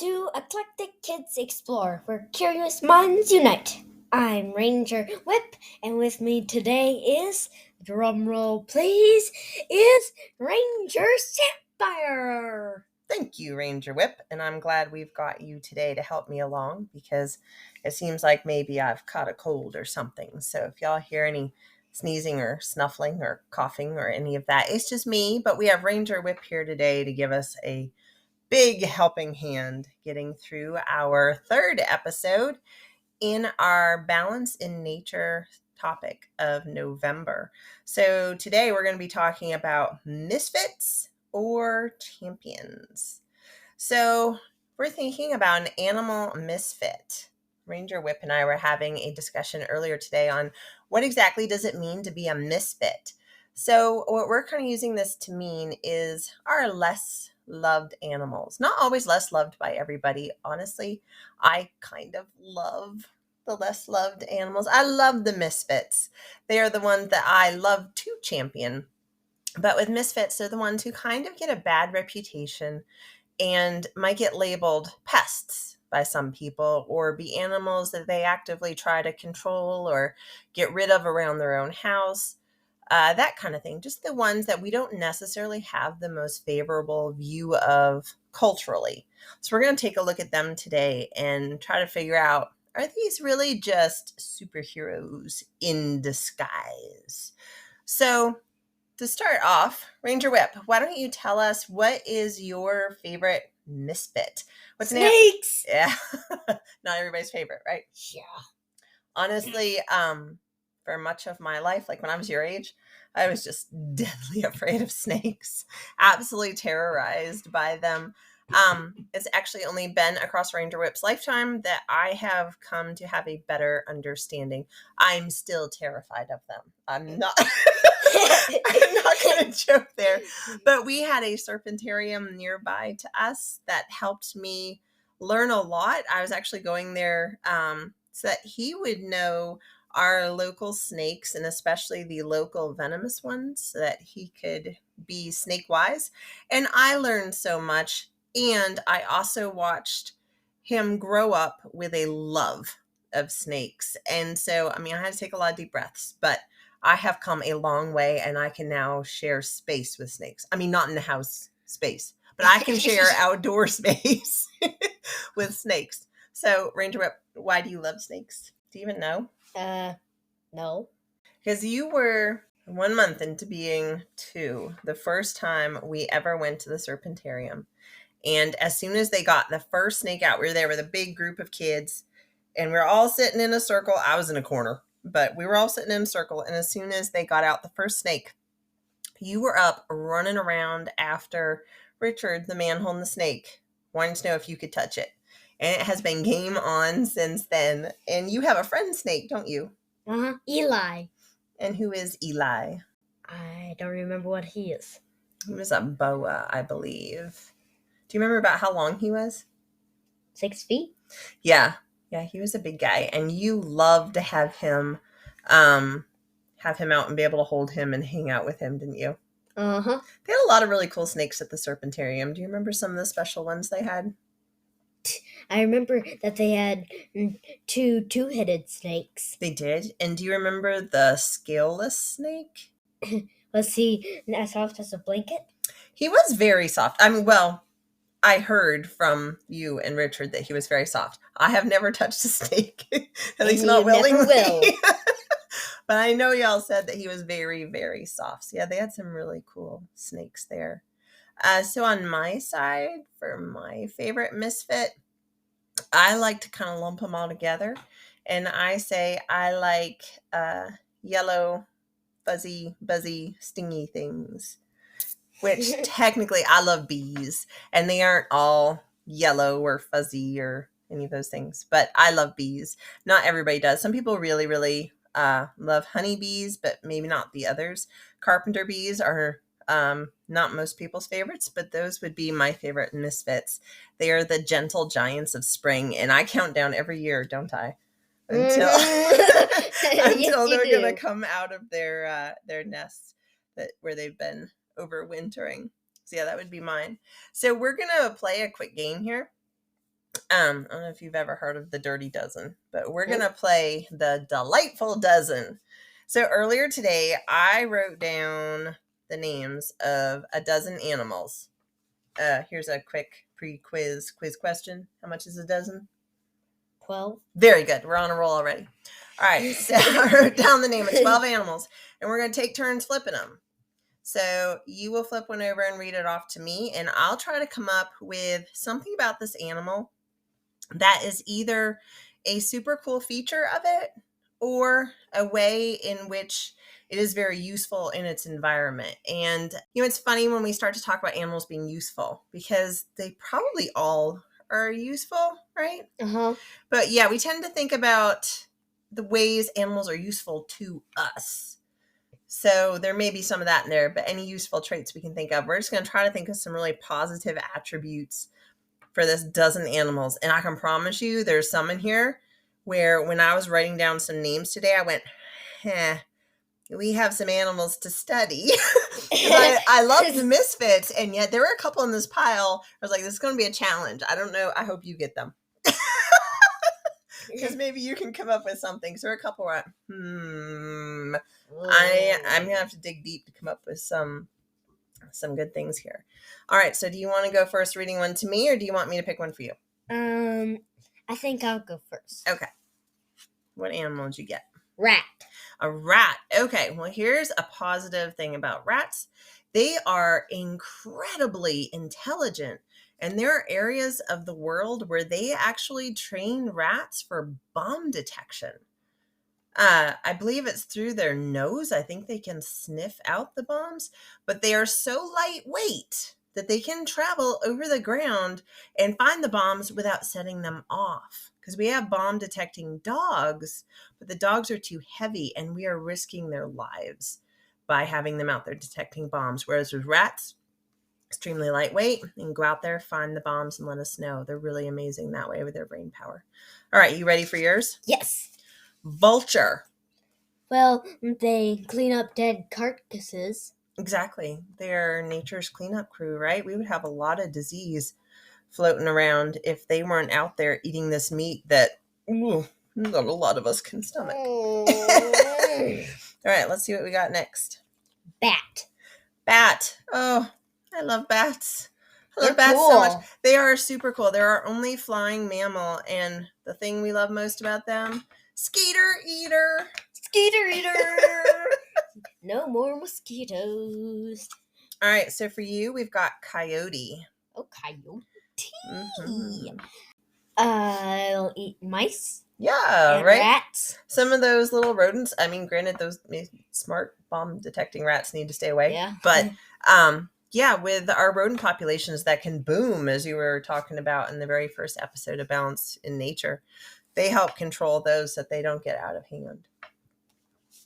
to Eclectic Kids Explore, where curious minds unite. I'm Ranger Whip, and with me today is, drumroll please, is Ranger Sapphire. Thank you, Ranger Whip, and I'm glad we've got you today to help me along because it seems like maybe I've caught a cold or something. So if y'all hear any sneezing or snuffling or coughing or any of that, it's just me. But we have Ranger Whip here today to give us a big helping hand getting through our third episode in our Balance in Nature topic of November. So today we're going to be talking about misfits or champions. So we're thinking about an animal misfit. Ranger Whip and I were having a discussion earlier today on what exactly does it mean to be a misfit. So what we're kind of using this to mean is our less loved animals. Not always less loved by everybody. Honestly, I kind of love the less loved animals. I love the misfits. They are the ones that I love to champion. But with misfits, they're the ones who kind of get a bad reputation and might get labeled pests by some people or be animals that they actively try to control or get rid of around their own house, that kind of thing. Just the ones that we don't necessarily have the most favorable view of culturally. So we're going to take a look at them today and try to figure out, are these really just superheroes in disguise? So to start off, Ranger Whip, why don't you tell us what is your favorite misfit? What's Snakes! Yeah, not everybody's favorite, right? Yeah. Honestly, for much of my life, like when I was your age, I was just deadly afraid of snakes, absolutely terrorized by them. It's actually only been across Ranger Whip's lifetime that I have come to have a better understanding. I'm still terrified of them. I'm not going to joke there, but we had a serpentarium nearby to us that helped me learn a lot. I was actually going there so that he would know our local snakes and especially the local venomous ones so that he could be snake wise. And I learned so much. And I also watched him grow up with a love of snakes. And so, I had to take a lot of deep breaths, but I have come a long way and I can now share space with snakes. Not in the house space, but I can share outdoor space with snakes. So, Ranger Whip, why do you love snakes? Do you even know? No. Because you were 1 month into being 2, the first time we ever went to the serpentarium. And as soon as they got the first snake out, we were there with a big group of kids and we were all sitting in a circle. I was in a corner, but we were all sitting in a circle. And as soon as they got out the first snake, you were up running around after Richard, the man holding the snake, wanting to know if you could touch it. And it has been game on since then. And you have a friend snake, don't you? Eli. And who is Eli? I don't remember what he is. He was a boa, I believe. Do you remember about how long he was? 6 feet? Yeah, he was a big guy. And you loved to have him out and be able to hold him and hang out with him, didn't you? Uh-huh. They had a lot of really cool snakes at the serpentarium. Do you remember some of the special ones they had? I remember that they had 2 two-headed snakes. They did. And do you remember the scaleless snake? Was he as soft as a blanket? He was very soft. I heard from you and Richard that he was very soft. I have never touched a snake, at least not willingly. Never will. But I know y'all said that he was very, very soft. So yeah, they had some really cool snakes there. So on my side, for my favorite misfit, I like to kind of lump them all together. And I say I like yellow, fuzzy, buzzy, stingy things. Which technically I love bees. And they aren't all yellow or fuzzy or any of those things. But I love bees. Not everybody does. Some people really, really love honeybees, but maybe not the others. Carpenter bees are not most people's favorites, but those would be my favorite misfits. They are the gentle giants of spring, and I count down every year, don't I? Until until they're gonna come out of their nests where they've been overwintering. So yeah, that would be mine. So we're gonna play a quick game here. I don't know if you've ever heard of the Dirty Dozen, but we're Nope. going to play the Delightful Dozen. So earlier today, I wrote down the names of a dozen animals. Here's a quick quiz question. How much is a dozen? 12. Very good. We're on a roll already. All right. So I wrote down the name of 12 animals, and we're going to take turns flipping them. So you will flip one over and read it off to me, and I'll try to come up with something about this animal that is either a super cool feature of it or a way in which it is very useful in its environment. And, it's funny when we start to talk about animals being useful because they probably all are useful, right? Uh-huh. But yeah, we tend to think about the ways animals are useful to us. So there may be some of that in there, but any useful traits we can think of. We're just going to try to think of some really positive attributes for this dozen animals. And I can promise you there's some in here where when I was writing down some names today, I went, we have some animals to study. I love the Misfits, and yet there were a couple in this pile. I was like, this is going to be a challenge. I don't know. I hope you get them. Because maybe you can come up with something. So there are a couple where I'm going to have to dig deep to come up with some good things here. All right. So do you want to go first reading one to me, or do you want me to pick one for you? I think I'll go first. Okay. What animal did you get? Rat. A rat. Okay. Well, here's a positive thing about rats. They are incredibly intelligent. And there are areas of the world where they actually train rats for bomb detection. I believe it's through their nose. I think they can sniff out the bombs, but they are so lightweight that they can travel over the ground and find the bombs without setting them off. Because we have bomb detecting dogs, but the dogs are too heavy and we are risking their lives by having them out there detecting bombs. Whereas with rats, extremely lightweight, and go out there, find the bombs, and let us know. They're really amazing that way with their brain power. All right, you ready for yours? Yes. Vulture. Well, they clean up dead carcasses. Exactly. They're nature's cleanup crew, right? We would have a lot of disease floating around if they weren't out there eating this meat that not a lot of us can stomach. All right, let's see what we got next. Bat. Bat. Oh, I love bats. I love They're bats cool. so much. They are super cool. They're our only flying mammal, and the thing we love most about them, skeeter eater. Skeeter eater. No more mosquitoes. All right, so for you, we've got coyote. Oh, coyote. Mm-hmm. I'll eat mice. Yeah, and right? Rats. Some of those little rodents, I mean, granted, those smart bomb detecting rats need to stay away. Yeah. But yeah, with our rodent populations that can boom, as you were talking about in the very first episode of Balance in Nature, they help control those that they don't get out of hand.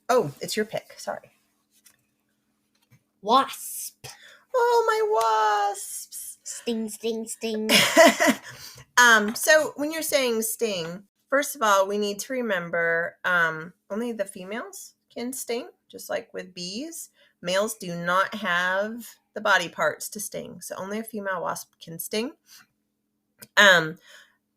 Oh, it's your pick. Sorry. Wasp. Oh, my wasps. Sting, sting, sting. So when you're saying sting, first of all, we need to remember only the females can sting, just like with bees. Males do not have the body parts to sting, so only a female wasp can sting.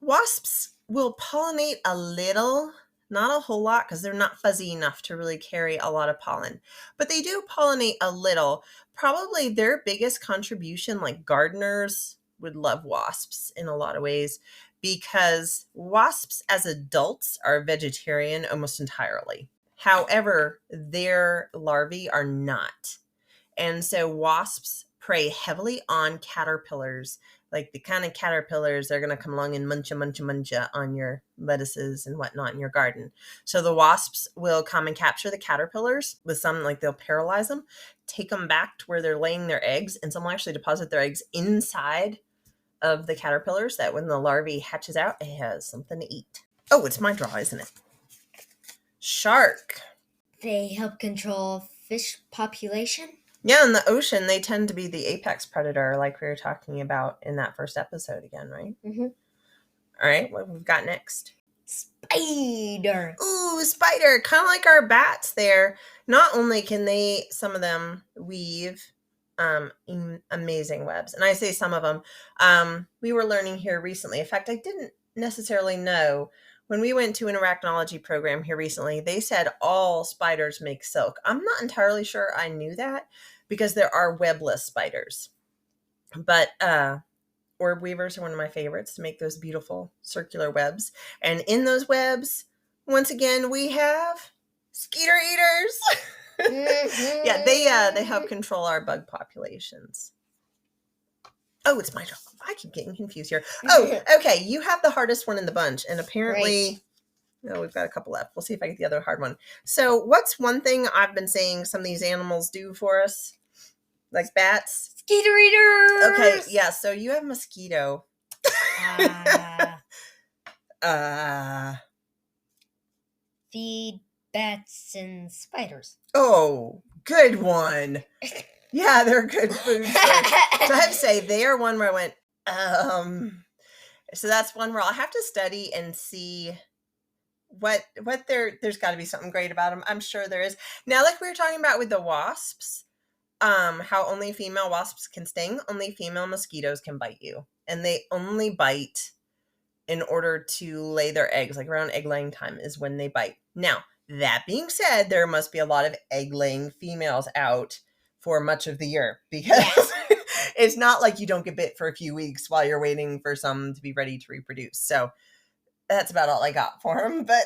Wasps will pollinate a little, not a whole lot, because they're not fuzzy enough to really carry a lot of pollen, but they do pollinate a little. Probably their biggest contribution, like gardeners would love wasps in a lot of ways, because wasps as adults are vegetarian almost entirely. However, their larvae are not. And so wasps prey heavily on caterpillars, like the kind of caterpillars that are going to come along and munch on your lettuces and whatnot in your garden. So the wasps will come and capture the caterpillars with some, like they'll paralyze them, take them back to where they're laying their eggs, and some will actually deposit their eggs inside of the caterpillars, that when the larvae hatches out, it has something to eat. Oh, it's my draw, isn't it? Shark. They help control fish population. Yeah, in the ocean, they tend to be the apex predator, like we were talking about in that first episode again, right? Mm-hmm. All right, what we've got next? Spider. Ooh, spider. Kind of like our bats there. Not only can they, some of them, weave amazing webs. And I say some of them. We were learning here recently. In fact, I didn't necessarily know when we went to an arachnology program here recently, they said all spiders make silk. I'm not entirely sure I knew that because there are webless spiders. But orb weavers are one of my favorites to make those beautiful circular webs. And in those webs, once again, we have skeeter eaters. Yeah, they help control our bug populations. Oh, it's my job. I keep getting confused here. Oh, okay. You have the hardest one in the bunch, and apparently, no, we've got a couple left. We'll see if I get the other hard one. So, what's one thing I've been saying some of these animals do for us, like bats? Skeeter eaters. Okay, yeah. So you have mosquito. Feed bats and spiders. Oh, good one. Yeah, they're good food. So I have to say, they are one where I went, so that's one where I'll have to study and see what there's got to be something great about them. I'm sure there is. Now, like we were talking about with the wasps, how only female wasps can sting, only female mosquitoes can bite you. And they only bite in order to lay their eggs, like around egg laying time is when they bite. Now, that being said, there must be a lot of egg laying females out for much of the year because it's not like you don't get bit for a few weeks while you're waiting for some to be ready to reproduce. So that's about all I got for them. But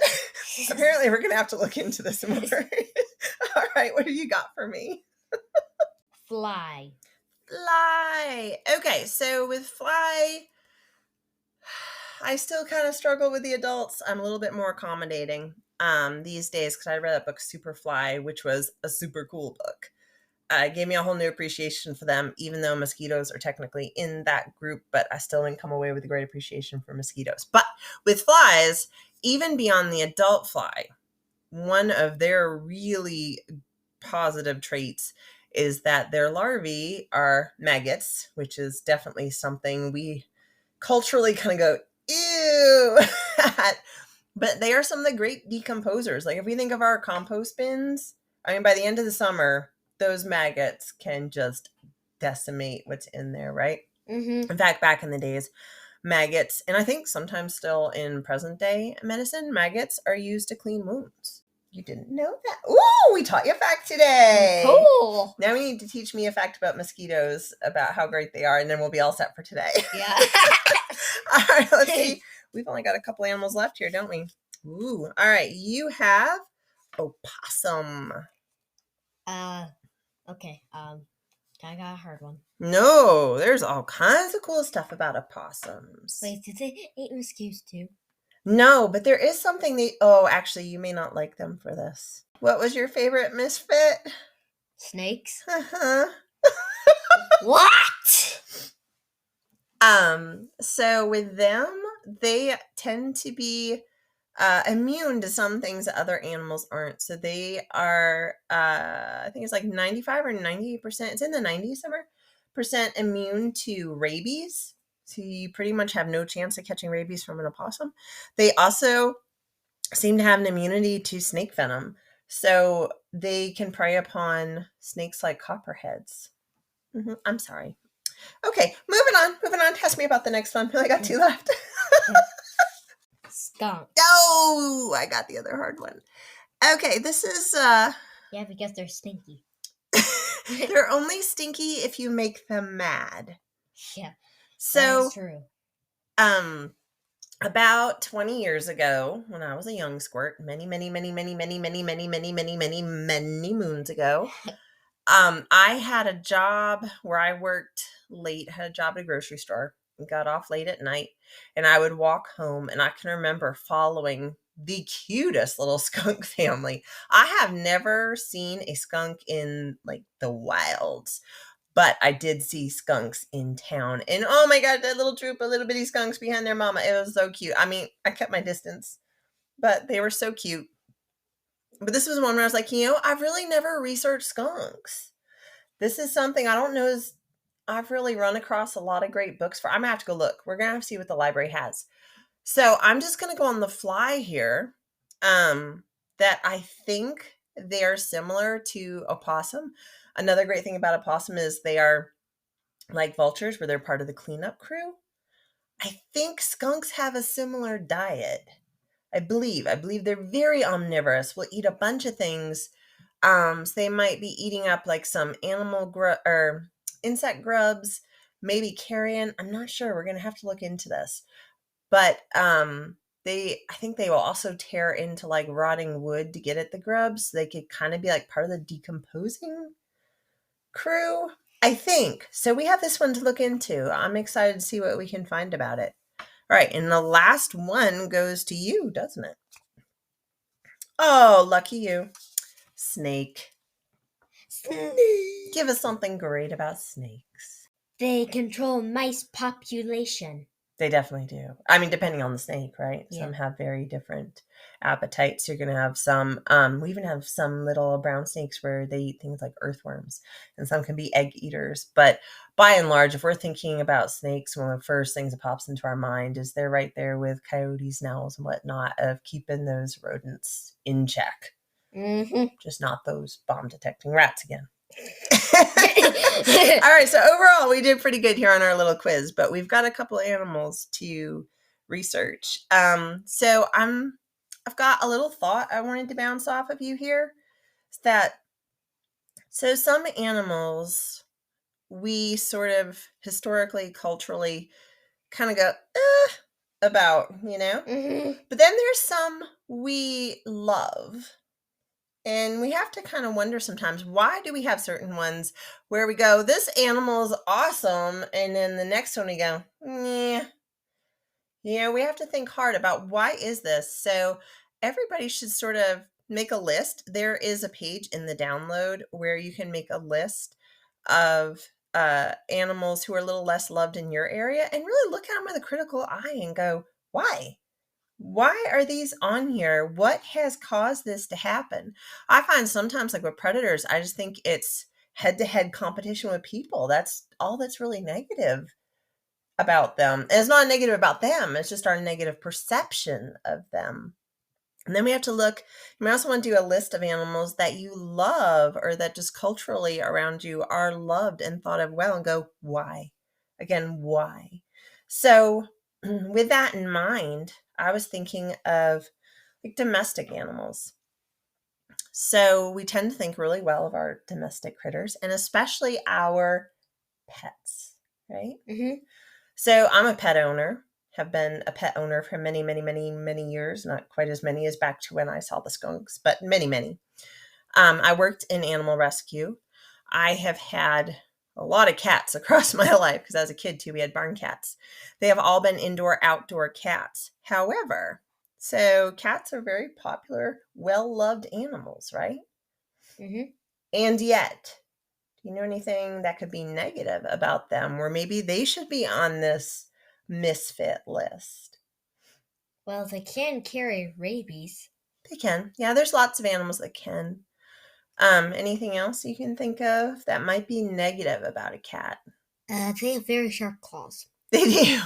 apparently we're going to have to look into this more. All right. What have you got for me? Fly. Okay. So with fly, I still kind of struggle with the adults. I'm a little bit more accommodating these days because I read that book Superfly, which was a super cool book. It gave me a whole new appreciation for them, even though mosquitoes are technically in that group, but I still didn't come away with a great appreciation for mosquitoes. But with flies, even beyond the adult fly, one of their really positive traits is that their larvae are maggots, which is definitely something we culturally kind of go, ew. But they are some of the great decomposers. Like if we think of our compost bins, I mean, by the end of the summer, those maggots can just decimate what's in there, right? Mm-hmm. In fact, back in the days, maggots, and I think sometimes still in present day medicine, maggots are used to clean wounds. You didn't know that? Ooh, we taught you a fact today. Cool. Now we need to teach me a fact about mosquitoes, about how great they are, and then we'll be all set for today. Yeah. All right, let's see. We've only got a couple animals left here, don't we? Ooh, all right. You have opossum. Okay. I got a hard one. No, there's all kinds of cool stuff about opossums. Wait, did they eat mosquitoes too? No, but there is something actually, you may not like them for this. What was your favorite misfit? Snakes. Uh-huh. What? So with them, they tend to be immune to some things that other animals aren't. So they are, I think it's like 95 or 98%. It's in the 90s somewhere percent immune to rabies. So you pretty much have no chance of catching rabies from an opossum. They also seem to have an immunity to snake venom. So they can prey upon snakes like copperheads. I'm sorry. Okay, moving on. Ask me about the next one. I only got two left. Skunk. Oh, I got the other hard one. Okay, this is Yeah, because they're stinky. they're only stinky if you make them mad. Yeah. So that's true. About 20 years ago, when I was a young squirt, many moons ago, I had a job where I worked late, had a job at a grocery store, and got off late at night, and I would walk home, and I can remember following the cutest little skunk family. I have never seen a skunk in like the wilds, but I did see skunks in town, and oh my God, that little troop of little bitty skunks behind their mama. It was so cute. I mean, I kept my distance, but they were so cute. But this was one where I was like, I've really never researched skunks. This is something I don't know is I've really run across a lot of great books for. I'm gonna have to go look. We're gonna have to see what the library has. So I'm just gonna go on the fly here. That I think they are similar to opossum. Another great thing about opossum is they are like vultures, where they're part of the cleanup crew. I think skunks have a similar diet. I believe they're very omnivorous. Will eat a bunch of things. So they might be eating up like some or insect grubs, maybe carrion. I'm not sure. We're gonna have to look into this. But I think they will also tear into like rotting wood to get at the grubs. So they could kind of be like part of the decomposing crew. I think. So we have this one to look into. I'm excited to see what we can find about it. All right, and the last one goes to you, doesn't it? Oh, lucky you. Snake. Give us something great about snakes. They control mice population. They definitely do. I mean, depending on the snake, right? Yeah. Some have very different appetites. You're going to have some, we even have some little brown snakes where they eat things like earthworms, and some can be egg eaters. But by and large, if we're thinking about snakes, one of the first things that pops into our mind is they're right there with coyotes, owls, and whatnot of keeping those rodents in check. Mm-hmm. Just not those bomb detecting rats again. All right, so overall we did pretty good here on our little quiz, but we've got a couple animals to research. So I've got a little thought I wanted to bounce off of you here. It's that so some animals we sort of historically, culturally kind of go about, Mm-hmm. but then there's some we love. And we have to kind of wonder sometimes, why do we have certain ones where we go, this animal is awesome, and then the next one we go, yeah. We have to think hard about why is this. So everybody should sort of make a list. There is a page in the download where you can make a list of animals who are a little less loved in your area, and really look at them with a critical eye and go, why? Why are these on here? What has caused this to happen? I find sometimes, like with predators, I just think it's head-to-head competition with people. That's all that's really negative about them. And it's not negative about them, it's just our negative perception of them. And then we have to look, you might also want to do a list of animals that you love, or that just culturally around you are loved and thought of well, and go, why? Again, why? So with that in mind, I was thinking of like domestic animals. So we tend to think really well of our domestic critters, and especially our pets, right? Mm-hmm. So I'm a pet owner, have been a pet owner for many, many, many, many years, not quite as many as back to when I saw the skunks, but many, many. I worked in animal rescue. I have had a lot of cats across my life, because as a kid too, we had barn cats. They have all been indoor, outdoor cats. However, so cats are very popular, well-loved animals, right? Mm-hmm. And yet, do you know anything that could be negative about them, where maybe they should be on this misfit list? Well, they can carry rabies. They can. Yeah, there's lots of animals that can. Anything else you can think of that might be negative about a cat? They have very sharp claws. They do.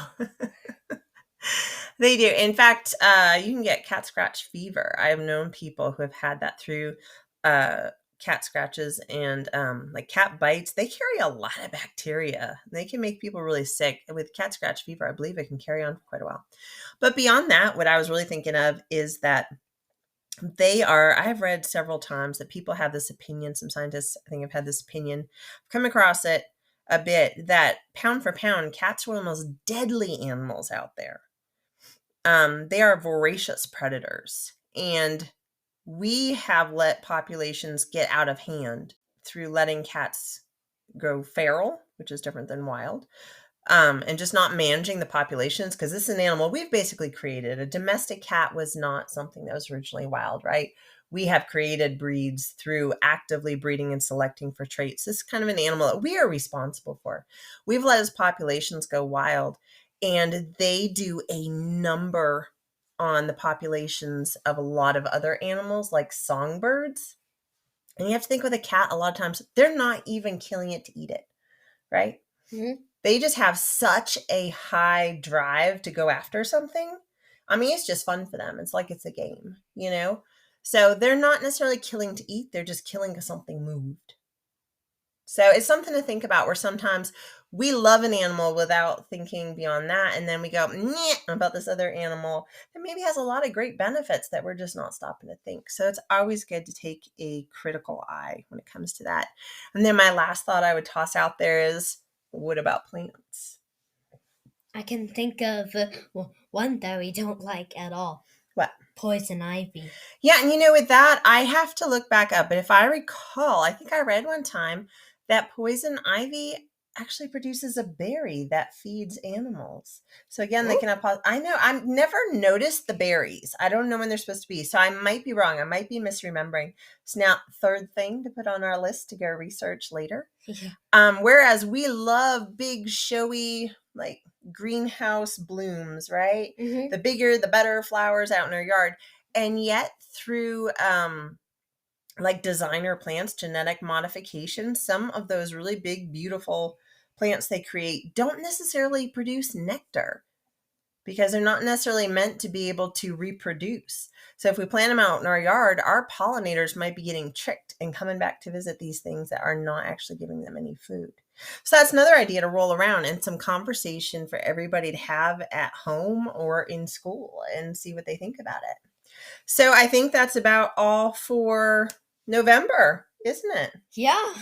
They do. In fact, you can get cat scratch fever. I have known people who have had that through cat scratches and like cat bites. They carry a lot of bacteria. They can make people really sick. With cat scratch fever, I believe it can carry on for quite a while. But beyond that, what I was really thinking of is that I have read several times that people have this opinion, some scientists I think have had this opinion, come across it a bit, that pound for pound, cats are one of the most deadly animals out there. They are voracious predators, and we have let populations get out of hand through letting cats go feral, which is different than wild, and just not managing the populations, because this is an animal we've basically created. A domestic cat was not something that was originally wild, right? We have created breeds through actively breeding and selecting for traits. This is kind of an animal that we are responsible for. We've let its populations go wild, and they do a number on the populations of a lot of other animals, like songbirds. And you have to think, with a cat, a lot of times they're not even killing it to eat it, right? Mm-hmm. They just have such a high drive to go after something. I mean, it's just fun for them. It's like it's a game, you know? So they're not necessarily killing to eat, they're just killing because something moved. So it's something to think about, where sometimes we love an animal without thinking beyond that. And then we go, "Nyeh," about this other animal that maybe has a lot of great benefits that we're just not stopping to think. So it's always good to take a critical eye when it comes to that. And then my last thought I would toss out there is, what about plants? I can think of one that we don't like at all. What? Poison ivy. Yeah, and with that, I have to look back up. But if I recall, I think I read one time that poison ivy actually produces a berry that feeds animals. So again, they can have. I know I've never noticed the berries. I don't know when they're supposed to be. So I might be wrong. I might be misremembering. So now, third thing to put on our list to go research later. Yeah. Whereas we love big, showy, like greenhouse blooms, right? Mm-hmm. The bigger, the better flowers out in our yard. And yet through like designer plants, genetic modification, some of those really big, beautiful plants they create don't necessarily produce nectar because they're not necessarily meant to be able to reproduce. So if we plant them out in our yard, our pollinators might be getting tricked and coming back to visit these things that are not actually giving them any food. So that's another idea to roll around and some conversation for everybody to have at home or in school and see what they think about it. So I think that's about all for November, isn't it? Yeah.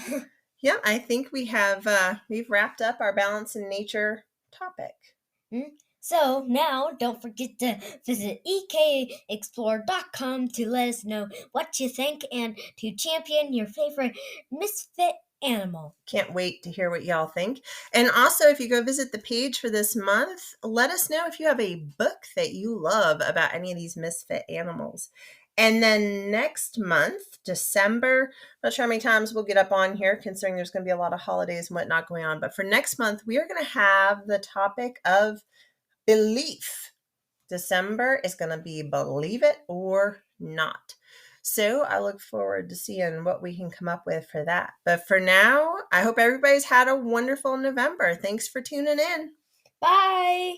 Yeah, I think we've wrapped up our balance in nature topic. So now don't forget to visit ekexplore.com to let us know what you think and to champion your favorite misfit animal. Can't wait to hear what y'all think. And also, if you go visit the page for this month, let us know if you have a book that you love about any of these misfit animals. And then next month, December, not sure how many times we'll get up on here, considering there's going to be a lot of holidays and whatnot going on. But for next month, we are going to have the topic of belief. December is going to be believe it or not. So I look forward to seeing what we can come up with for that. But for now, I hope everybody's had a wonderful November. Thanks for tuning in. Bye.